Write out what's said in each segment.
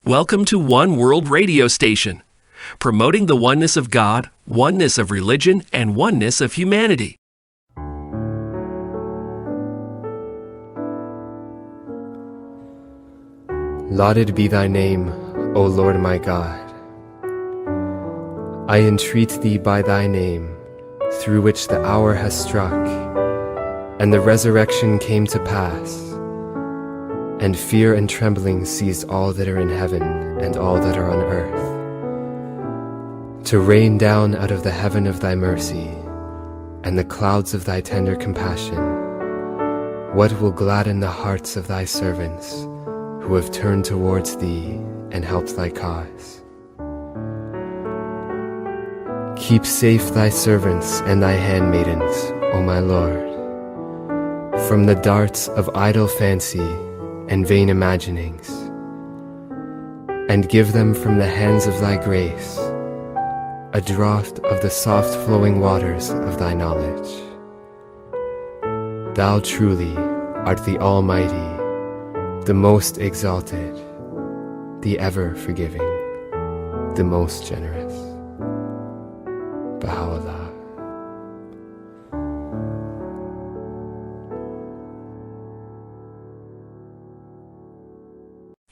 Welcome to One World Radio Station, promoting the oneness of God, oneness of religion, and oneness of humanity. Lauded be thy name, O Lord my God. I entreat thee by thy name, through which the hour has struck, and the resurrection came to pass, and fear and trembling seized all that are in heaven and all that are on earth, to rain down out of the heaven of thy mercy, and the clouds of thy tender compassion, what will gladden the hearts of thy servants, who have turned towards thee and helped thy cause. Keep safe thy servants and thy handmaidens, O my Lord, from the darts of idle fancy and vain imaginings, and give them from the hands of thy grace a draught of the soft flowing waters of thy knowledge. Thou truly art the Almighty, the most exalted, the ever forgiving, the most generous. Baha'u'llah.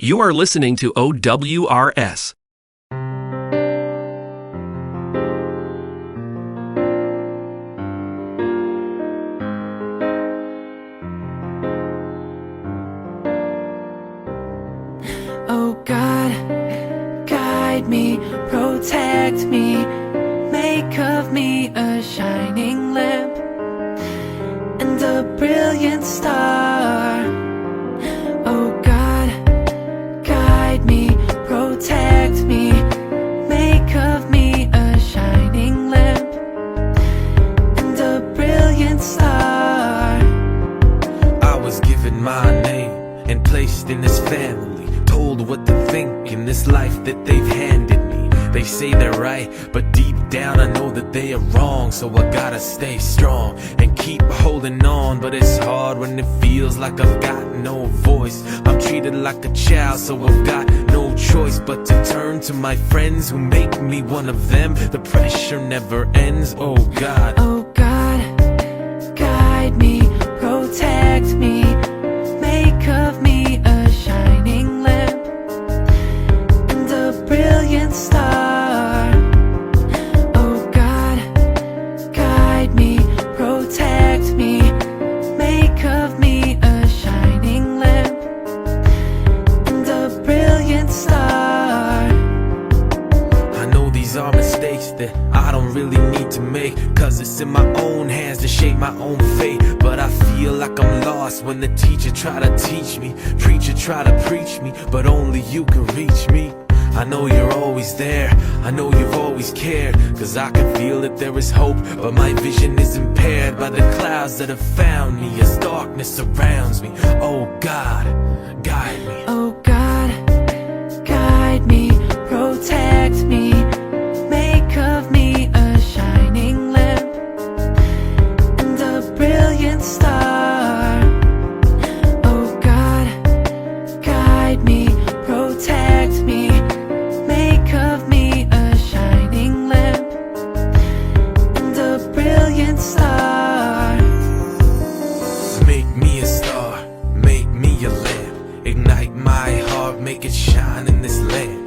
You are listening to OWRS. Oh God, guide me, protect me, make of me a shining lamp and a brilliant star. Oh God, guide me, protect me, make of me a shining lamp and a brilliant star. I was given my name and placed in this family, told what to think in this life that they've handed me. They say they're right, but deep down I know that they are wrong. So I gotta stay strong and keep holding on. But it's hard when it feels like I've got no voice. I'm treated like a child, so I've got no choice but to turn to my friends who make me one of them. The pressure never ends, oh God. Oh God, guide me, protect me, make of me a shining lamp and a brilliant star. Oh God, guide me, protect me, make of me a shining lamp and a brilliant star. I know these are mistakes that I don't really need to make, cause it's in my own hands to shape my own fate. But I feel like I'm lost when the teacher try to teach me, preacher try to preach me, but only you can reach me. I know you're always there, I know you've always cared, cause I can feel that there is hope, but my vision is impaired by the clouds that have found me as darkness surrounds me. Oh God, guide me. Oh God, guide me, protect me, make of me a shining lamp and a brilliant star. Oh God, guide me, protect me, make of me a shining lamp and a brilliant star. Make me a star, make me a lamp, ignite my heart, make it shine in this land.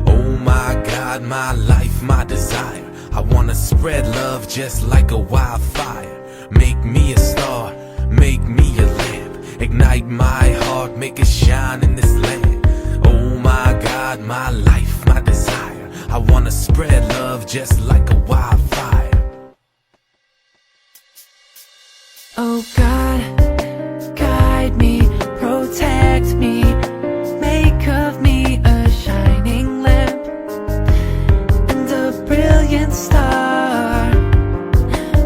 Oh my God, my life, my desire, I wanna spread love just like a wildfire. Make me a star, make me a lamp, ignite my heart, make it shine in this land. Oh my God, my life, my desire, I wanna spread love just like a wildfire. Oh God, guide me, protect me, make of me a shining lamp and a brilliant star.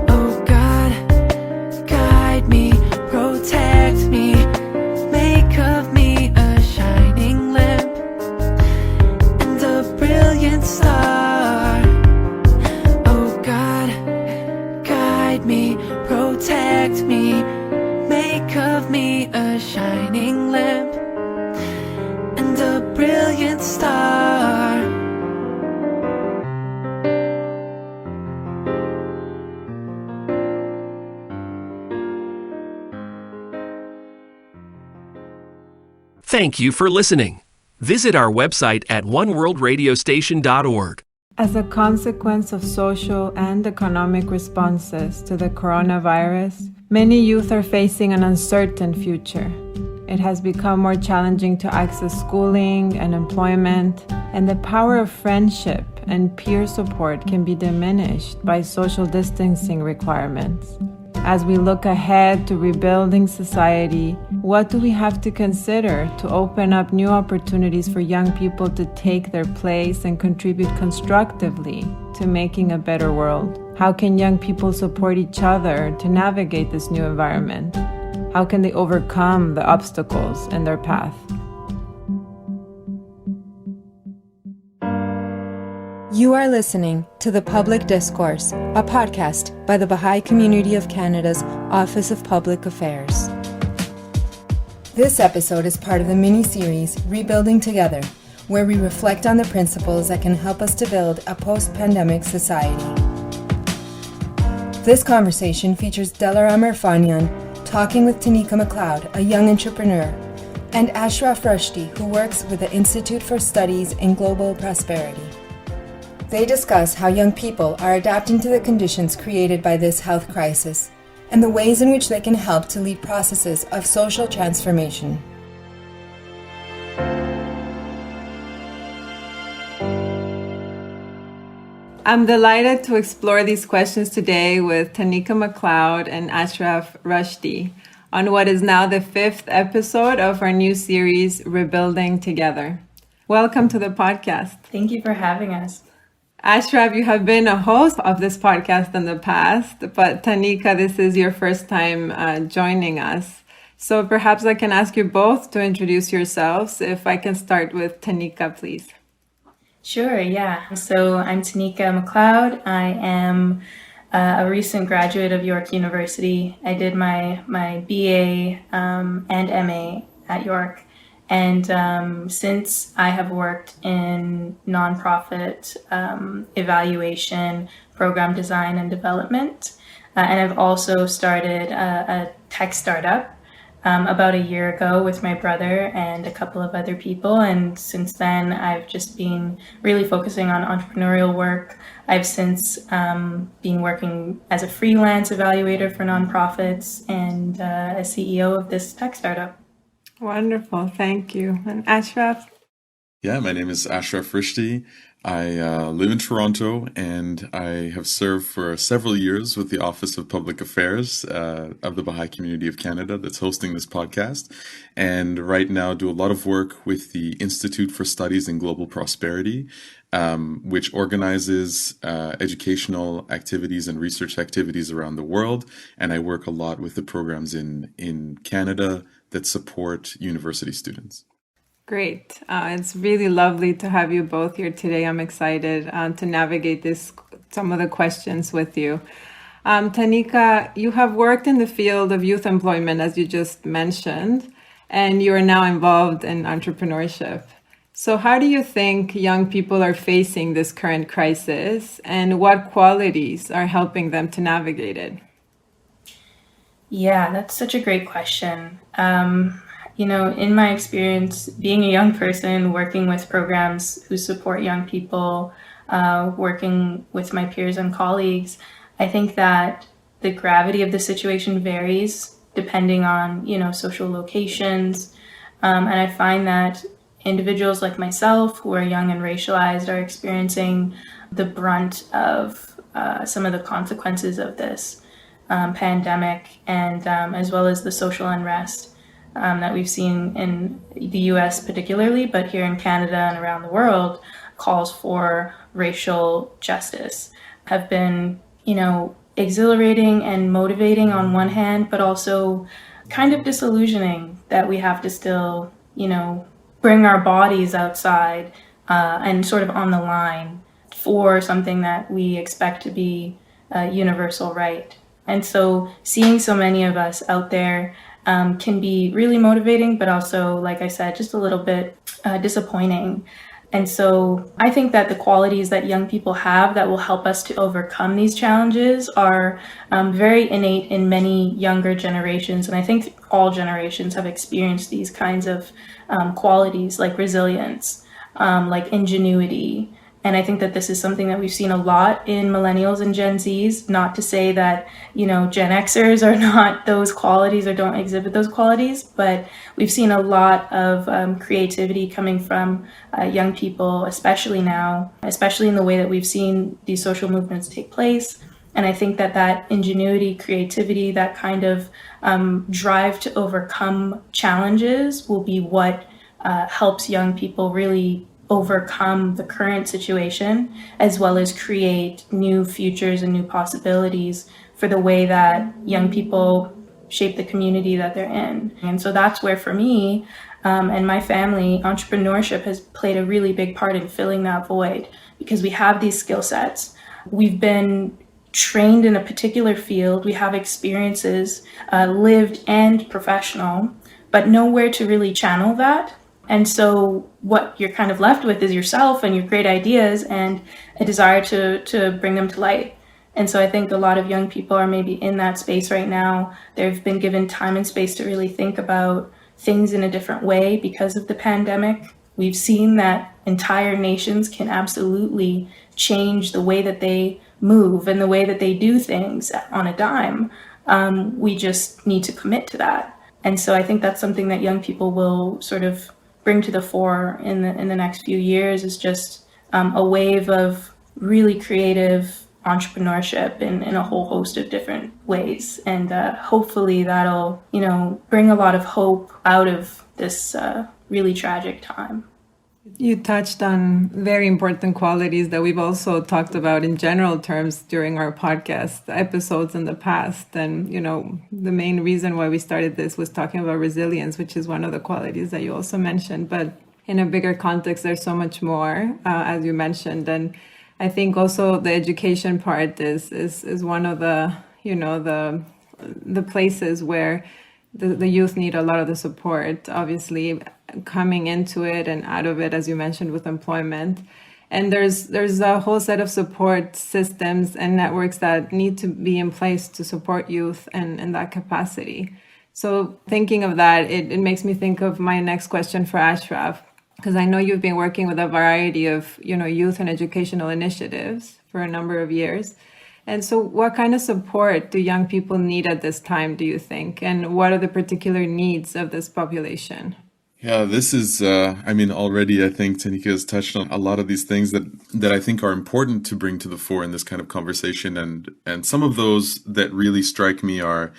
Oh God, guide me, protect me, make of me a shining lamp and a brilliant star. Oh God, guide me, protect me, Thank you for listening. Visit our website at oneworldradiostation.org. As a consequence of social and economic responses to the coronavirus, many youth are facing an uncertain future. It has become more challenging to access schooling and employment, and the power of friendship and peer support can be diminished by social distancing requirements. As we look ahead to rebuilding society, what do we have to consider to open up new opportunities for young people to take their place and contribute constructively to making a better world? How can young people support each other to navigate this new environment? How can they overcome the obstacles in their path? You are listening to The Public Discourse, a podcast by the Baha'i Community of Canada's Office of Public Affairs. This episode is part of the mini-series Rebuilding Together, where we reflect on the principles that can help us to build a post-pandemic society. This conversation features Delaram Irfanian talking with Tanika MacLeod, a young entrepreneur, and Ashraf Rushdie, who works with the Institute for Studies in Global Prosperity. They discuss how young people are adapting to the conditions created by this health crisis and the ways in which they can help to lead processes of social transformation. I'm delighted to explore these questions today with Tanika MacLeod and Ashraf Rushdie on what is now the 5th episode of our new series, Rebuilding Together. Welcome to the podcast. Thank you for having us. Ashraf, you have been a host of this podcast in the past, but Tanika, this is your first time joining us. So perhaps I can ask you both to introduce yourselves. If I can start with Tanika, please. Sure, yeah. So I'm Tanika MacLeod. I am a recent graduate of York University. I did my BA and MA at York. And since I have worked in nonprofit evaluation, program design and development, and I've also started a tech startup about a year ago with my brother and a couple of other people. And since then, I've just been really focusing on entrepreneurial work. I've since been working as a freelance evaluator for nonprofits and a CEO of this tech startup. Wonderful, thank you. And Ashraf? Yeah, my name is Ashraf Rushdie. I live in Toronto, and I have served for several years with the Office of Public Affairs of the Baha'i Community of Canada that's hosting this podcast, and right now do a lot of work with the Institute for Studies in Global Prosperity, which organizes educational activities and research activities around the world, and I work a lot with the programs in Canada that support university students. Great. It's really lovely to have you both here today. I'm excited to navigate some of the questions with you. Tanika, you have worked in the field of youth employment, as you just mentioned, and you are now involved in entrepreneurship. So how do you think young people are facing this current crisis, and what qualities are helping them to navigate it? Yeah, that's such a great question. In my experience, being a young person, working with programs who support young people, working with my peers and colleagues, I think that the gravity of the situation varies depending on, social locations. And I find that individuals like myself who are young and racialized are experiencing the brunt of some of the consequences of this pandemic, and as well as the social unrest that we've seen in the US particularly, but here in Canada and around the world, calls for racial justice have been, exhilarating and motivating on one hand, but also kind of disillusioning that we have to still, bring our bodies outside and sort of on the line for something that we expect to be a universal right. And so seeing so many of us out there can be really motivating, but also, like I said, just a little bit disappointing. And so I think that the qualities that young people have that will help us to overcome these challenges are very innate in many younger generations. And I think all generations have experienced these kinds of qualities like resilience, like ingenuity. And I think that this is something that we've seen a lot in millennials and Gen Zs, not to say that, Gen Xers are not those qualities or don't exhibit those qualities, but we've seen a lot of creativity coming from young people, especially now, especially in the way that we've seen these social movements take place. And I think that ingenuity, creativity, that kind of drive to overcome challenges will be what helps young people really overcome the current situation, as well as create new futures and new possibilities for the way that young people shape the community that they're in. And so that's where, for me and my family, entrepreneurship has played a really big part in filling that void, because we have these skill sets. We've been trained in a particular field. We have experiences, lived and professional, but nowhere to really channel that. And so what you're kind of left with is yourself and your great ideas and a desire to bring them to light. And so I think a lot of young people are maybe in that space right now. They've been given time and space to really think about things in a different way because of the pandemic. We've seen that entire nations can absolutely change the way that they move and the way that they do things on a dime. We just need to commit to that. And so I think that's something that young people will sort of bring to the fore in the next few years, is just a wave of really creative entrepreneurship in a whole host of different ways. And hopefully that'll, bring a lot of hope out of this really tragic time. You touched on very important qualities that we've also talked about in general terms during our podcast episodes in the past. And, the main reason why we started this was talking about resilience, which is one of the qualities that you also mentioned. But in a bigger context, there's so much more, as you mentioned. And I think also the education part is one of the, the places where the youth need a lot of the support, obviously, coming into it and out of it, as you mentioned, with employment. And there's a whole set of support systems and networks that need to be in place to support youth and in that capacity. So thinking of that, it makes me think of my next question for Ashraf, because I know you've been working with a variety of, youth and educational initiatives for a number of years. And so what kind of support do young people need at this time, do you think? And what are the particular needs of this population? Yeah, this is, already I think Tanika has touched on a lot of these things that I think are important to bring to the fore in this kind of conversation. And some of those that really strike me are,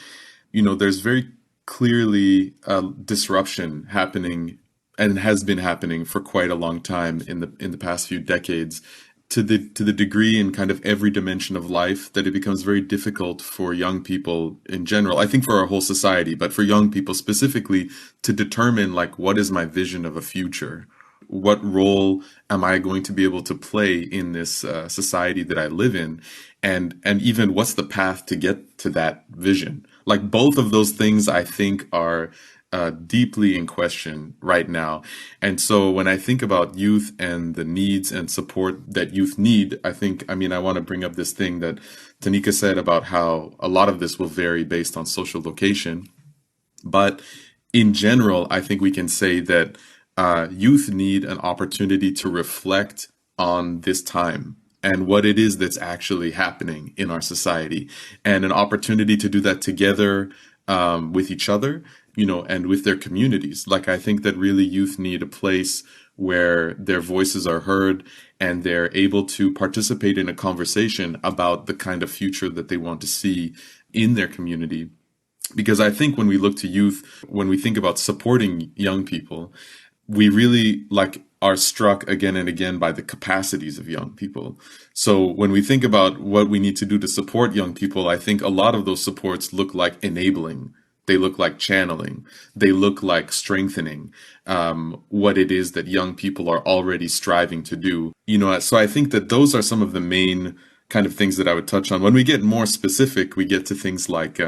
there's very clearly a disruption happening and has been happening for quite a long time in the past few decades, to the degree in kind of every dimension of life that it becomes very difficult for young people in general, I think for our whole society, but for young people specifically, to determine what is my vision of a future? What role am I going to be able to play in this society that I live in? And even what's the path to get to that vision? Both of those things I think are deeply in question right now. And so when I think about youth and the needs and support that youth need, I want to bring up this thing that Tanika said about how a lot of this will vary based on social location. But in general, I think we can say that youth need an opportunity to reflect on this time and what it is that's actually happening in our society, and an opportunity to do that together with each other, and with their communities. I think that really youth need a place where their voices are heard and they're able to participate in a conversation about the kind of future that they want to see in their community. Because I think when we look to youth, when we think about supporting young people, we really are struck again and again by the capacities of young people. So when we think about what we need to do to support young people, I think a lot of those supports look like enabling. They look like channeling. They look like strengthening what it is that young people are already striving to do. So I think that those are some of the main kind of things that I would touch on. When we get more specific, we get to things like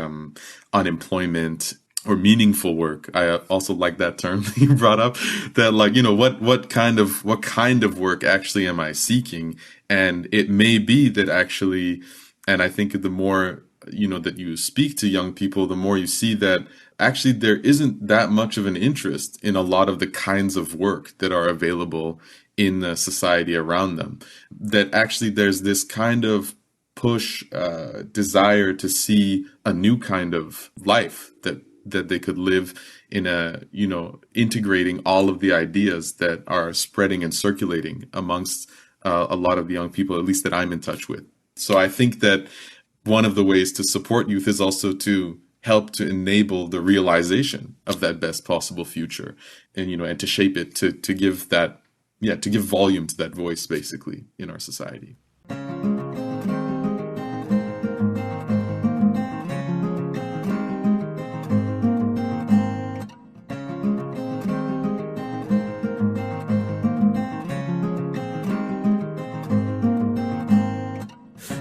unemployment, or meaningful work. I also like that term that you brought up, that like, what kind of work actually am I seeking? And it may be that actually, and I think the more, that you speak to young people, the more you see that actually there isn't that much of an interest in a lot of the kinds of work that are available in the society around them. That actually there's this kind of push, desire to see a new kind of life that they could live in integrating all of the ideas that are spreading and circulating amongst a lot of the young people, at least that I'm in touch with. So I think that one of the ways to support youth is also to help to enable the realization of that best possible future, and to shape it, to give that, to give volume to that voice, basically, in our society.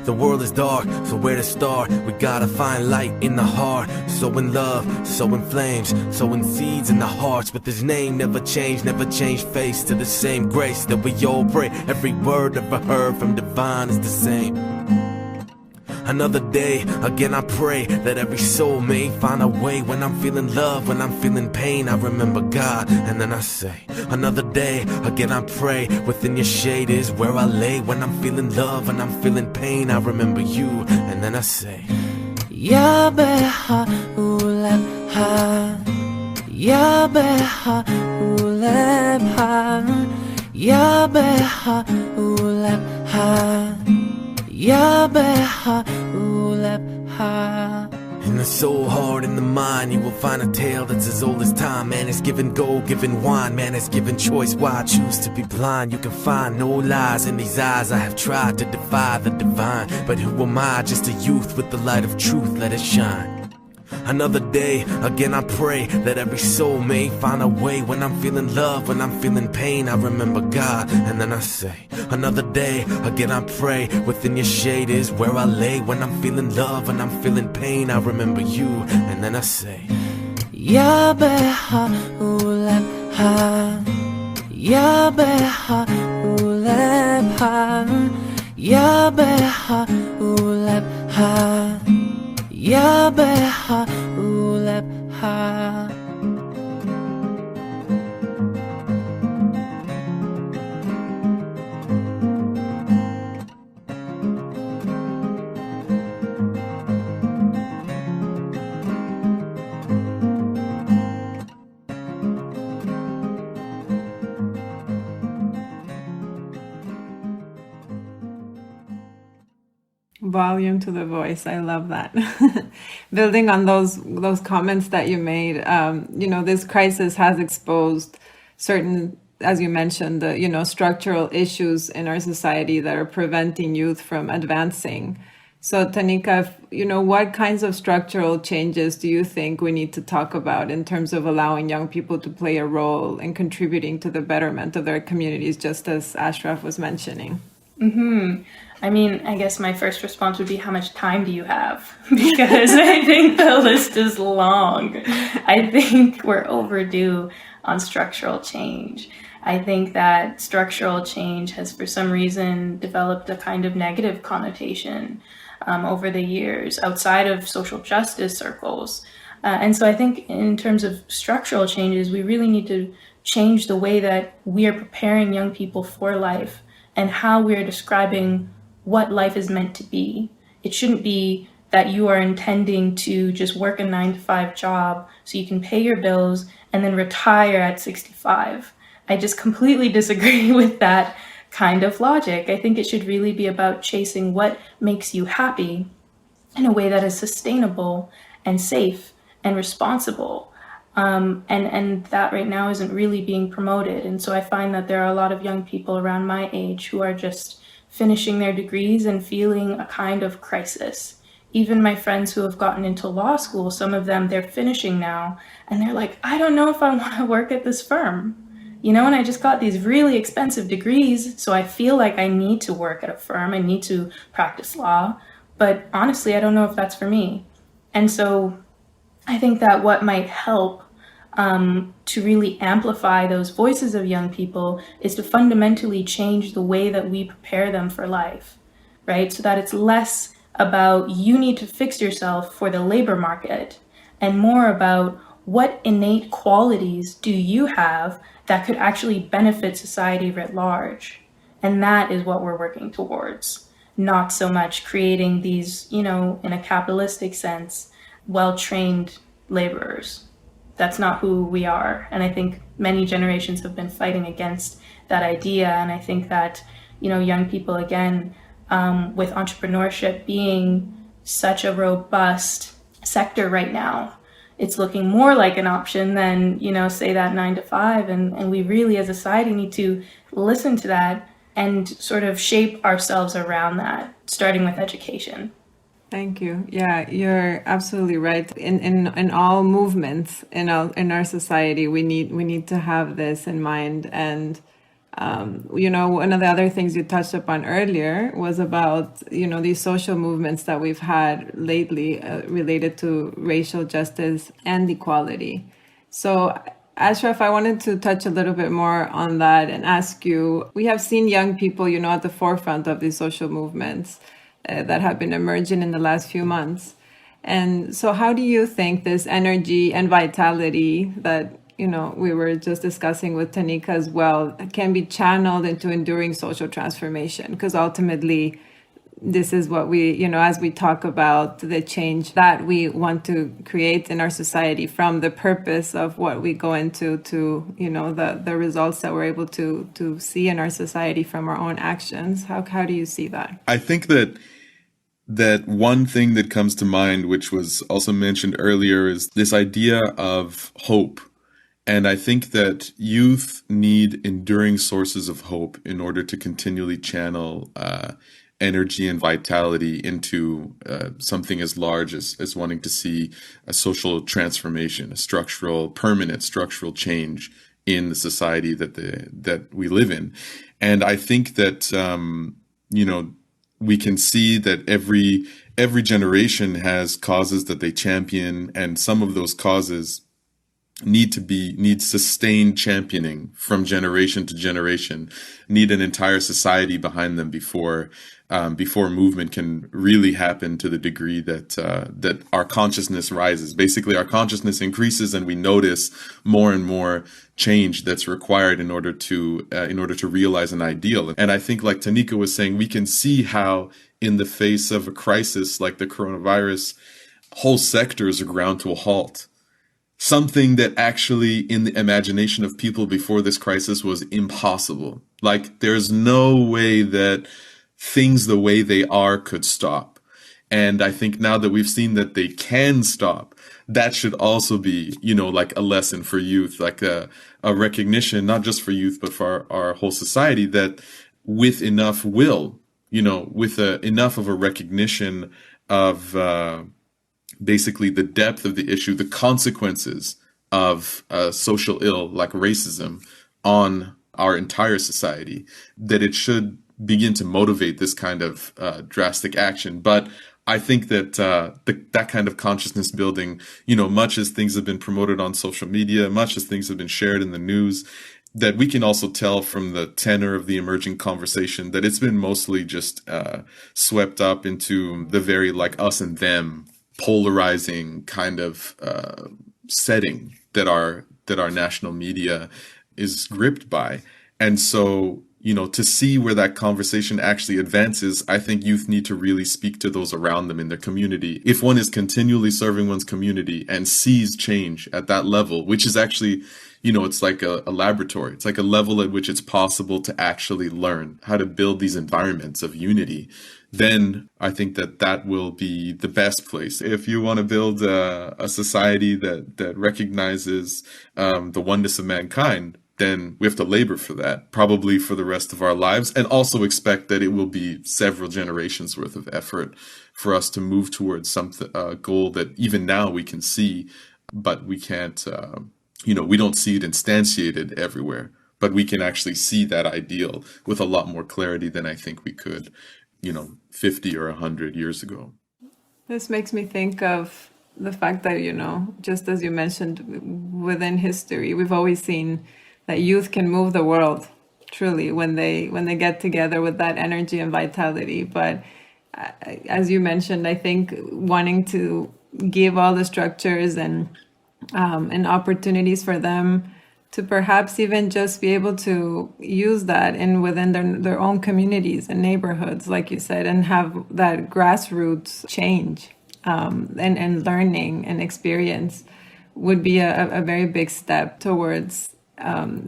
The world is dark, so where to start? We gotta find light in the heart. Sowing love, sowing flames, sowing seeds in the hearts. But his name never changed face to the same grace that we all pray. Every word ever heard from divine is the same. Another day, again I pray that every soul may find a way. When I'm feeling love, when I'm feeling pain, I remember God, and then I say, another day, again I pray, within your shade is where I lay. When I'm feeling love, when I'm feeling pain, I remember you, and then I say, Ya Baha'u'llah, Ya Baha'u'llah, Ya Baha'u'llah, Ya Baha'u'llah. In the soul, heart, in the mind, you will find a tale that's as old as time. Man is given gold, given wine, man is given choice. Why I choose to be blind? You can find no lies in these eyes. I have tried to defy the divine, but who am I? Just a youth with the light of truth, let it shine. Another day, again I pray that every soul may find a way. When I'm feeling love, when I'm feeling pain, I remember God, and then I say, another day, again I pray, within your shade is where I lay. When I'm feeling love, when I'm feeling pain, I remember you, and then I say, Ya Baha'u'llah, Ya Baha'u'llah, Ya Baha'u'llah, Ya Baha'u'llah. Volume to the voice. I love that. Building on those comments that you made, this crisis has exposed certain, as you mentioned, the structural issues in our society that are preventing youth from advancing. So Tanika, what kinds of structural changes do you think we need to talk about in terms of allowing young people to play a role in contributing to the betterment of their communities, just as Ashraf was mentioning? I mean, I guess my first response would be, how much time do you have? Because I think the list is long. I think we're overdue on structural change. I think that structural change has, for some reason, developed a kind of negative connotation over the years outside of social justice circles. And so I think in terms of structural changes, we really need to change the way that we are preparing young people for life and how we are describing what life is meant to be. It shouldn't be that you are intending to just work a 9-to-5 job so you can pay your bills and then retire at 65. I just completely disagree with that kind of logic. I think it should really be about chasing what makes you happy in a way that is sustainable and safe and responsible. And that right now isn't really being promoted. And so I find that there are a lot of young people around my age who are just finishing their degrees and feeling a kind of crisis. Even my friends who have gotten into law school, some of them, they're finishing now, and they're like, I don't know if I want to work at this firm. And I just got these really expensive degrees, so I feel like I need to work at a firm, I need to practice law, but honestly, I don't know if that's for me. And so I think that what might help to really amplify those voices of young people is to fundamentally change the way that we prepare them for life, right? So that it's less about you need to fix yourself for the labor market and more about what innate qualities do you have that could actually benefit society writ large. And that is what we're working towards, not so much creating these, in a capitalistic sense, well-trained laborers. That's not who we are. And I think many generations have been fighting against that idea. And I think that, young people, again, with entrepreneurship being such a robust sector right now, it's looking more like an option than, say that 9 to 5. And we really, as a society, need to listen to that and sort of shape ourselves around that, starting with education. Thank you. Yeah, you're absolutely right. In all movements in our society, we need to have this in mind. And one of the other things you touched upon earlier was about these social movements that we've had lately related to racial justice and equality. So, Ashraf, I wanted to touch a little bit more on that and ask you, we have seen young people, at the forefront of these social movements that have been emerging in the last few months. And so how do you think this energy and vitality that, we were just discussing with Tanika as well, can be channeled into enduring social transformation? Because ultimately, this is what we, as we talk about the change that we want to create in our society, from the purpose of what we go into to, the results that we're able to see in our society from our own actions. How do you see that? I think that one thing that comes to mind, which was also mentioned earlier, is this idea of hope. And I think that youth need enduring sources of hope in order to continually channel energy and vitality into something as large as wanting to see a social transformation, a permanent structural change in the society that we live in. And I think that, we can see that every generation has causes that they champion, and some of those causes need sustained championing from generation to generation, need an entire society behind them before movement can really happen to the degree that our consciousness rises. Basically, our consciousness increases and we notice more and more change that's required in order to realize an ideal. And I think, like Tanika was saying, we can see how in the face of a crisis like the coronavirus, whole sectors are ground to a halt. Something that actually in the imagination of people before this crisis was impossible. Like, there's no way that things the way they are could stop. And I think now that we've seen that they can stop, that should also be, like a lesson for youth, like a recognition, not just for youth, but for our whole society, that with enough will, with enough of a recognition of basically the depth of the issue, the consequences of social ill like racism on our entire society, that it should begin to motivate this kind of drastic action. But I think that that kind of consciousness building, much as things have been promoted on social media, much as things have been shared in the news, that we can also tell from the tenor of the emerging conversation that it's been mostly just swept up into the very like us and them polarizing kind of setting that our national media is gripped by. And so, to see where that conversation actually advances, I think youth need to really speak to those around them in their community. If one is continually serving one's community and sees change at that level, which is actually, it's like a laboratory. It's like a level at which it's possible to actually learn how to build these environments of unity, then I think that will be the best place. If you want to build a society that recognizes the oneness of mankind, then we have to labor for that, probably for the rest of our lives, and also expect that it will be several generations worth of effort for us to move towards some goal that even now we can see, but we can't, we don't see it instantiated everywhere, but we can actually see that ideal with a lot more clarity than I think we could, 50 or 100 years ago. This makes me think of the fact that, just as you mentioned, within history, we've always seen that youth can move the world, truly, when they get together with that energy and vitality. But as you mentioned, I think wanting to give all the structures and opportunities for them to perhaps even just be able to use that within their own communities and neighborhoods, like you said, and have that grassroots change and learning and experience would be a very big step towards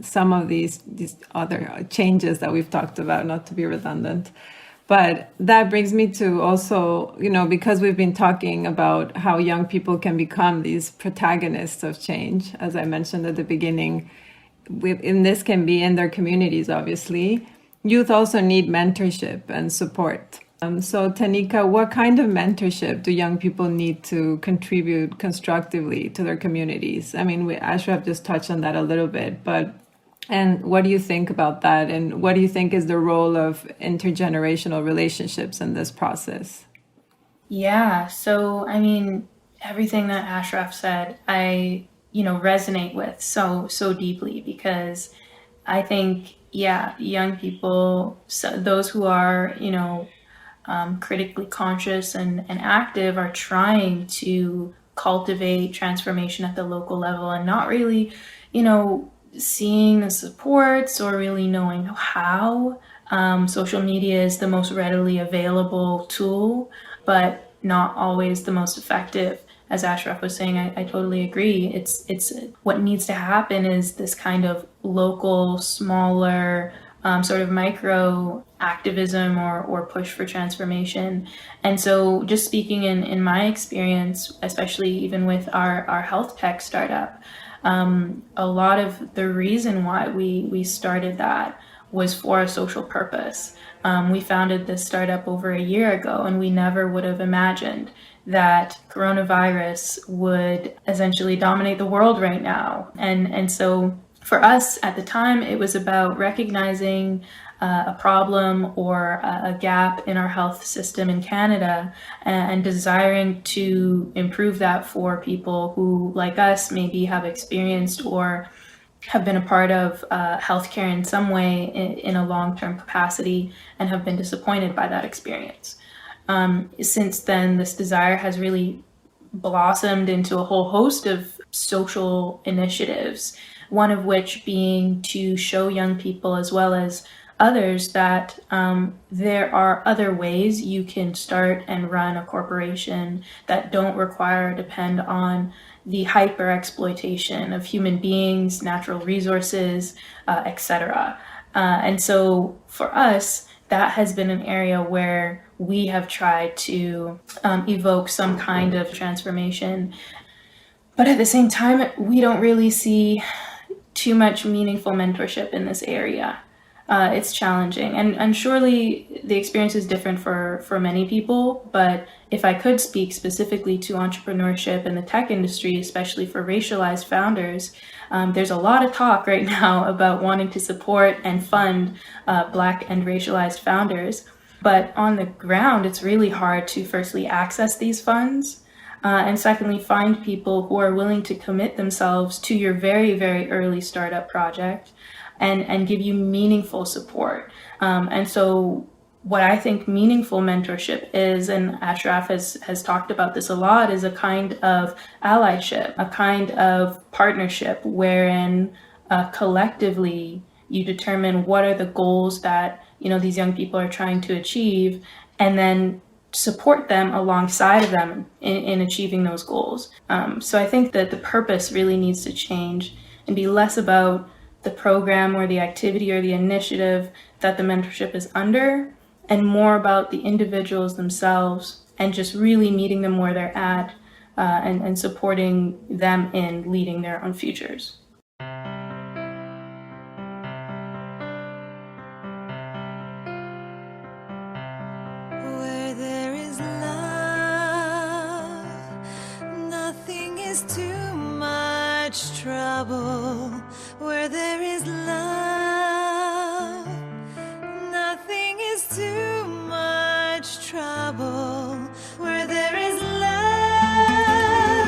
some of these other changes that we've talked about, not to be redundant. But that brings me to also, because we've been talking about how young people can become these protagonists of change, as I mentioned at the beginning, and this can be in their communities, obviously. Youth also need mentorship and support. So Tanika, what kind of mentorship do young people need to contribute constructively to their communities? I mean, Ashraf just touched on that a little bit, and what do you think about that? And what do you think is the role of intergenerational relationships in this process? Yeah, so I mean, everything that Ashraf said, I resonate with so deeply, because I think, young people, so those who are critically conscious and active, are trying to cultivate transformation at the local level, and not really seeing the supports or really knowing how. Social media is the most readily available tool, but not always the most effective. As Ashraf was saying, I totally agree. It's what needs to happen is this kind of local, smaller, sort of micro activism or push for transformation. And so just speaking in my experience, especially even with our health tech startup, a lot of the reason why we started that was for a social purpose. We founded this startup over a year ago, and we never would have imagined that coronavirus would essentially dominate the world right now. And so for us at the time, it was about recognizing a problem or a gap in our health system in Canada, and desiring to improve that for people who, like us, maybe have experienced or have been a part of healthcare in some way in a long-term capacity and have been disappointed by that experience. Since then, this desire has really blossomed into a whole host of social initiatives, one of which being to show young people as well as others that there are other ways you can start and run a corporation that don't require or depend on the hyper exploitation of human beings, natural resources, etc. And so for us, that has been an area where we have tried to evoke some kind of transformation. But at the same time, we don't really see too much meaningful mentorship in this area. It's challenging, and surely the experience is different for many people, but if I could speak specifically to entrepreneurship in the tech industry, especially for racialized founders, there's a lot of talk right now about wanting to support and fund Black and racialized founders, but on the ground, it's really hard to firstly access these funds, and secondly, find people who are willing to commit themselves to your very, very early startup project and give you meaningful support. And so what I think meaningful mentorship is, and Ashraf has talked about this a lot, is a kind of allyship, a kind of partnership wherein collectively you determine what are the goals that these young people are trying to achieve, and then support them alongside of them in achieving those goals. So I think that the purpose really needs to change and be less about the program or the activity or the initiative that the mentorship is under, and more about the individuals themselves and just really meeting them where they're at and supporting them in leading their own futures. Where there is love, nothing is too much trouble. Where there is love, nothing is too much trouble. Where there is love,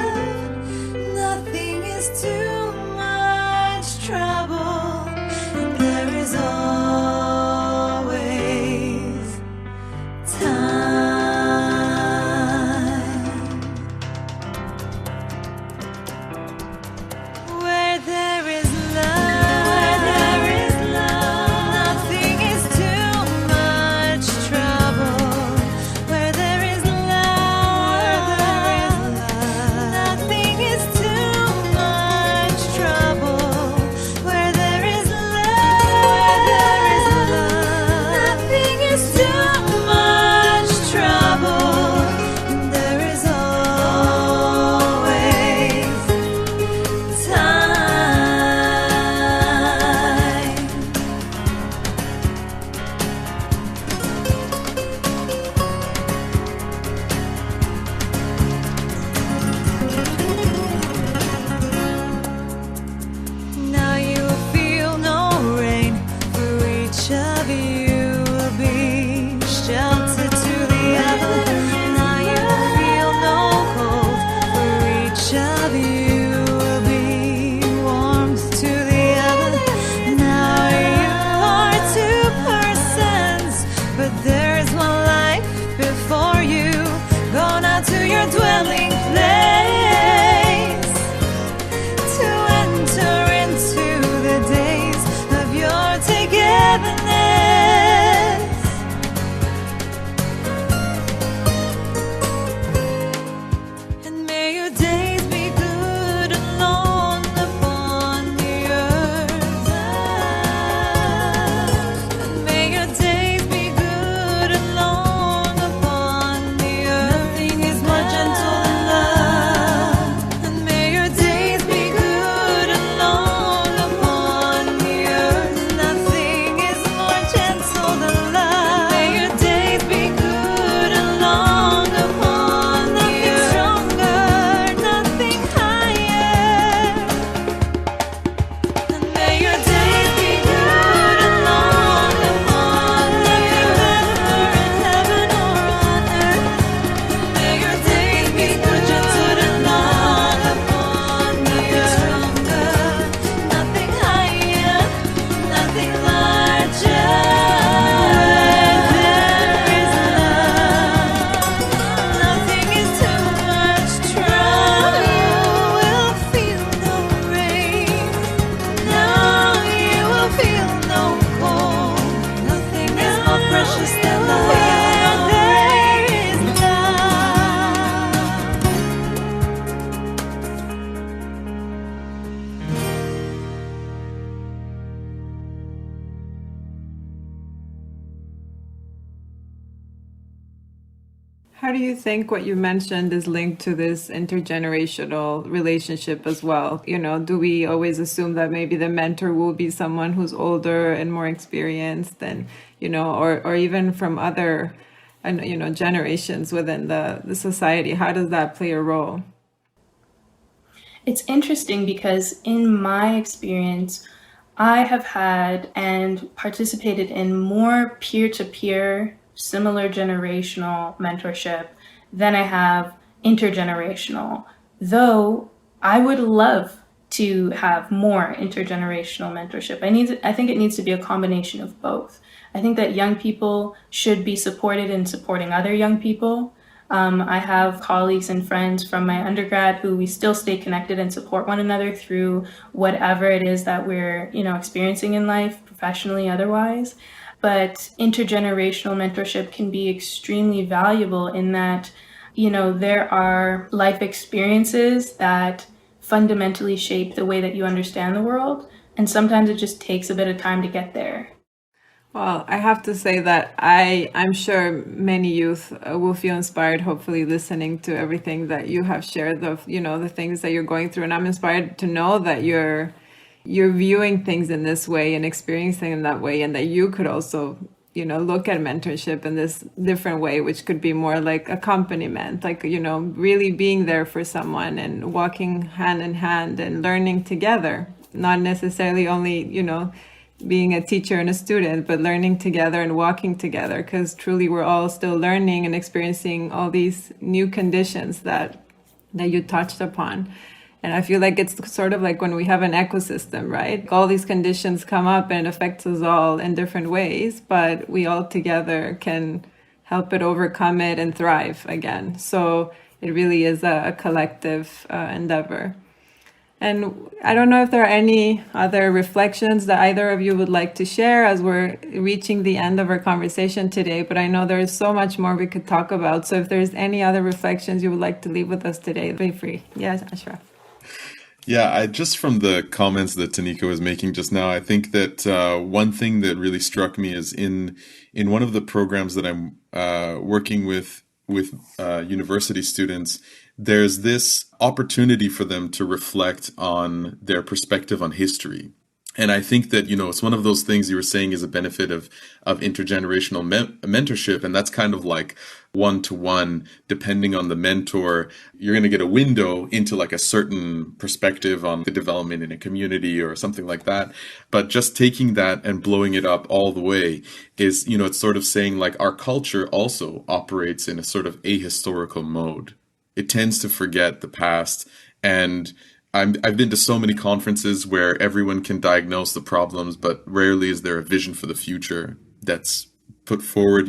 How do you think what you mentioned is linked to this intergenerational relationship as well? Do we always assume that maybe the mentor will be someone who's older and more experienced than, or even from other, generations within the society? How does that play a role? It's interesting because in my experience, I have had and participated in more peer-to-peer, similar generational mentorship than I have intergenerational, though I would love to have more intergenerational mentorship. I think it needs to be a combination of both. I think that young people should be supported in supporting other young people. I have colleagues and friends from my undergrad who we still stay connected and support one another through whatever it is that we're, experiencing in life, professionally, otherwise. But intergenerational mentorship can be extremely valuable in that, there are life experiences that fundamentally shape the way that you understand the world. And sometimes it just takes a bit of time to get there. Well, I have to say that I'm sure many youth will feel inspired, hopefully listening to everything that you have shared, the things that you're going through. And I'm inspired to know that you're viewing things in this way and experiencing in that way, and that you could also, look at mentorship in this different way, which could be more like accompaniment, like, really being there for someone and walking hand in hand and learning together, not necessarily only, being a teacher and a student, but learning together and walking together, because truly we're all still learning and experiencing all these new conditions that you touched upon. And I feel like it's sort of like when we have an ecosystem, right? All these conditions come up and it affects us all in different ways, but we all together can help it, overcome it, and thrive again. So it really is a collective endeavor. And I don't know if there are any other reflections that either of you would like to share as we're reaching the end of our conversation today, but I know there's so much more we could talk about. So if there's any other reflections you would like to leave with us today, be free. Yes, Ashraf. Yeah, just from the comments that Tanika was making just now, I think that one thing that really struck me is in one of the programs that I'm working with university students, there's this opportunity for them to reflect on their perspective on history. And I think that, it's one of those things you were saying is a benefit of intergenerational mentorship. And that's kind of like one-to-one, depending on the mentor, you're going to get a window into like a certain perspective on the development in a community or something like that. But just taking that and blowing it up all the way is, it's sort of saying like our culture also operates in a sort of ahistorical mode. It tends to forget the past. And I've been to so many conferences where everyone can diagnose the problems, but rarely is there a vision for the future that's put forward.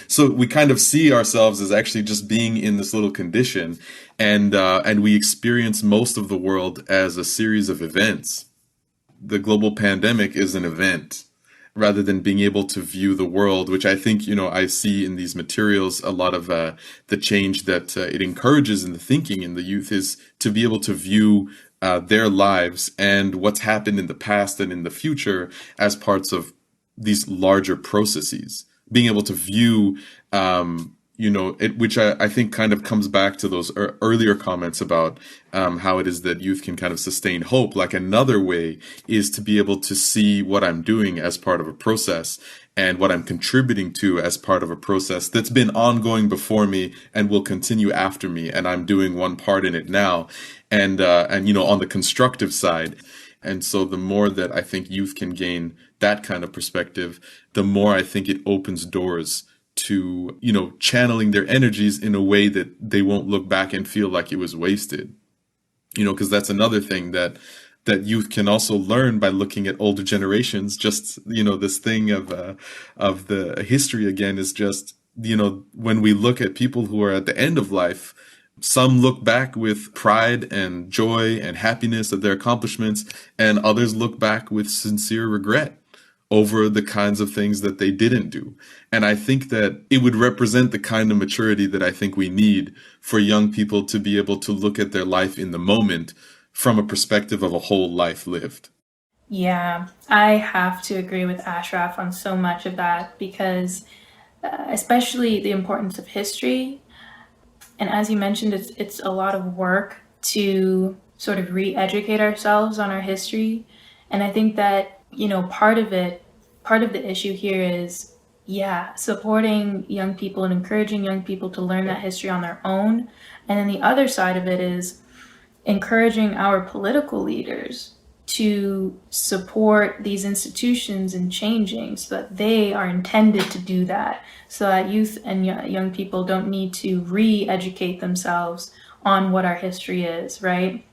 So we kind of see ourselves as actually just being in this little condition, and we experience most of the world as a series of events. The global pandemic is an event, rather than being able to view the world, which I think, I see in these materials, a lot of the change that it encourages in the thinking in the youth is to be able to view their lives and what's happened in the past and in the future as parts of these larger processes. Being able to view, which I think kind of comes back to those earlier comments about how it is that youth can kind of sustain hope. Like another way is to be able to see what I'm doing as part of a process and what I'm contributing to as part of a process that's been ongoing before me and will continue after me. And I'm doing one part in it now. And on the constructive side. And so the more that I think youth can gain that kind of perspective, the more I think it opens doors to, channeling their energies in a way that they won't look back and feel like it was wasted. Because that's another thing that youth can also learn by looking at older generations. Just, this thing of the history again is just, when we look at people who are at the end of life, some look back with pride and joy and happiness at their accomplishments, and others look back with sincere regret over the kinds of things that they didn't do. And I think that it would represent the kind of maturity that I think we need for young people to be able to look at their life in the moment from a perspective of a whole life lived. Yeah, I have to agree with Ashraf on so much of that because especially the importance of history. And as you mentioned, it's a lot of work to sort of re-educate ourselves on our history. And I think that, part of the issue here is, supporting young people and encouraging young people to learn that history on their own. And then the other side of it is encouraging our political leaders to support these institutions in changing so that they are intended to do that, so that youth and young people don't need to re-educate themselves on what our history is, right?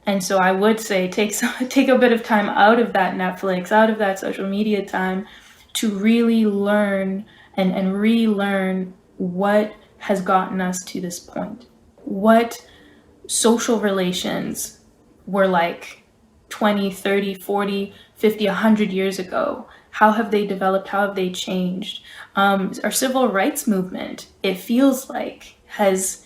And so I would say take a bit of time out of that Netflix, out of that social media time, to really learn and relearn what has gotten us to this point. What social relations were like 20, 30, 40, 50, 100 years ago. How have they developed? How have they changed? Our civil rights movement, it feels like, has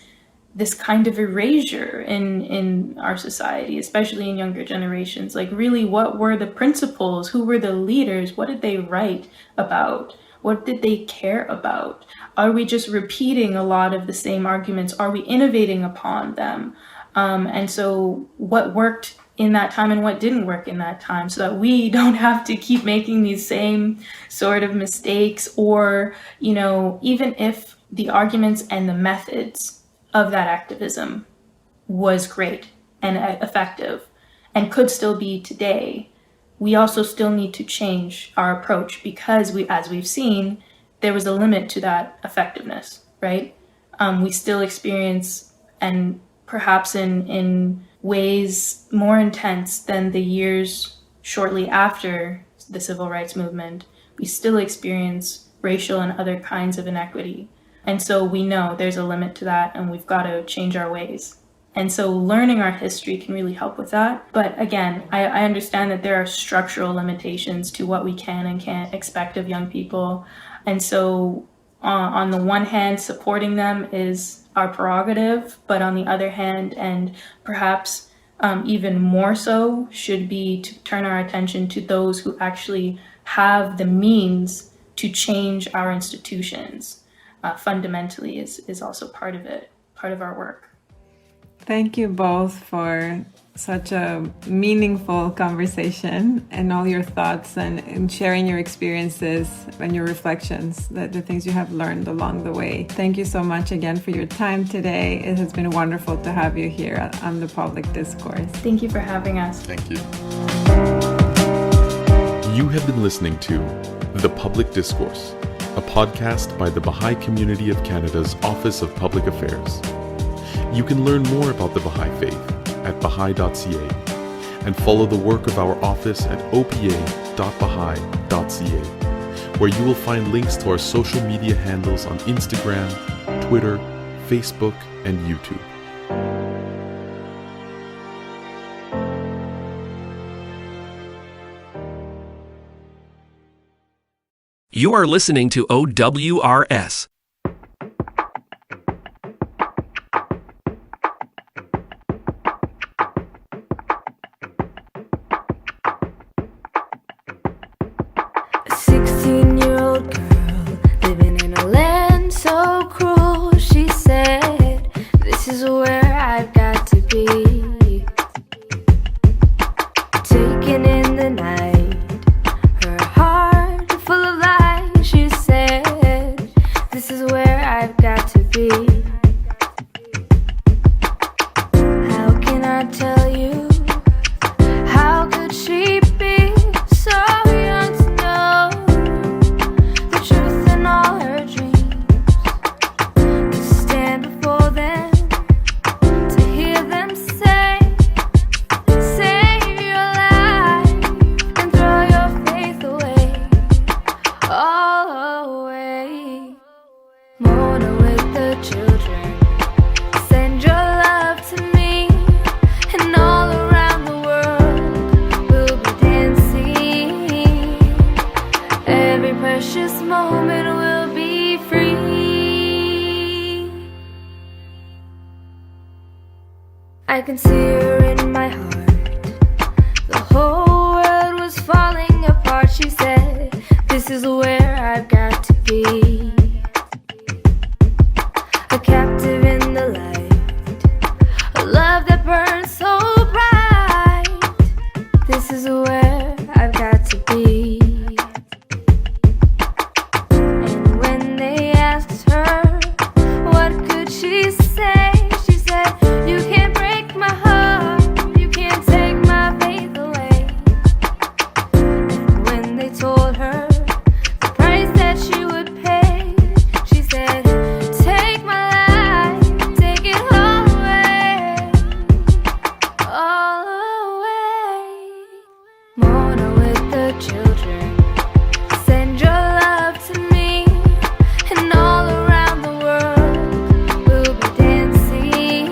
this kind of erasure in our society, especially in younger generations. Like, really, what were the principles? Who were the leaders? What did they write about? What did they care about? Are we just repeating a lot of the same arguments? Are we innovating upon them? And so what worked in that time and what didn't work in that time, so that we don't have to keep making these same sort of mistakes, or, even if the arguments and the methods of that activism was great and effective and could still be today, we also still need to change our approach, because as we've seen, there was a limit to that effectiveness, right? We still experience, and perhaps in ways more intense than the years shortly after the civil rights movement, we still experience racial and other kinds of inequity. And so we know there's a limit to that, and we've got to change our ways. And so learning our history can really help with that. But again, I understand that there are structural limitations to what we can and can't expect of young people. And so on the one hand, supporting them is our prerogative, but on the other hand, and perhaps even more so, should be to turn our attention to those who actually have the means to change our institutions. Fundamentally is also part of it, part of our work. Thank you both for such a meaningful conversation, and all your thoughts and sharing your experiences and your reflections, the things you have learned along the way. Thank you so much again for your time today. It has been wonderful to have you here on the Public Discourse. Thank you for having us. Thank you. You have been listening to The Public Discourse, a podcast by the Baha'i Community of Canada's Office of Public Affairs. You can learn more about the Baha'i Faith at baha'i.ca and follow the work of our office at opa.baha'i.ca, where you will find links to our social media handles on Instagram, Twitter, Facebook, and YouTube. You are listening to OWRS. A 16-year-old girl living in a land so cruel. She said, "This is where I've got to be." Taken in the night, her heart full of lies. She said, "This is where I've got to be." How can I tell you? How could she be so young to know the truth in all her dreams? To stand before them, to hear them say, "Save your life and throw your faith away, all away." Mona with the children, send your love to me, and all around the world we'll be dancing. Every precious moment will be free. I can see her in my heart. The whole world was falling apart. She said, "This is where I've got to be." A captive in in the light. A love that burns so bright. This is where I've got to be. And when they asked her, what could she say? She said, you can't break my heart, you can't take my faith away. And when they told her the price that she would pay, she said, take my life, take it all away, all away. Mona with the children, send your love to me, and all around the world we'll be dancing.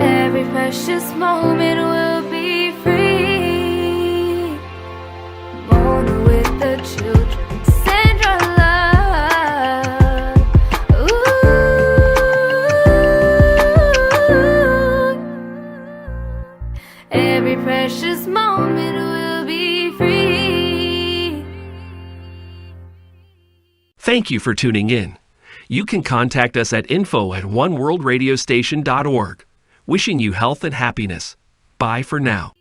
Every precious moment will be free. Mona with the children, send your love. Ooh. Every precious moment will be free. Thank you for tuning in. You can contact us at info@oneworldradiostation.org. Wishing you health and happiness. Bye for now.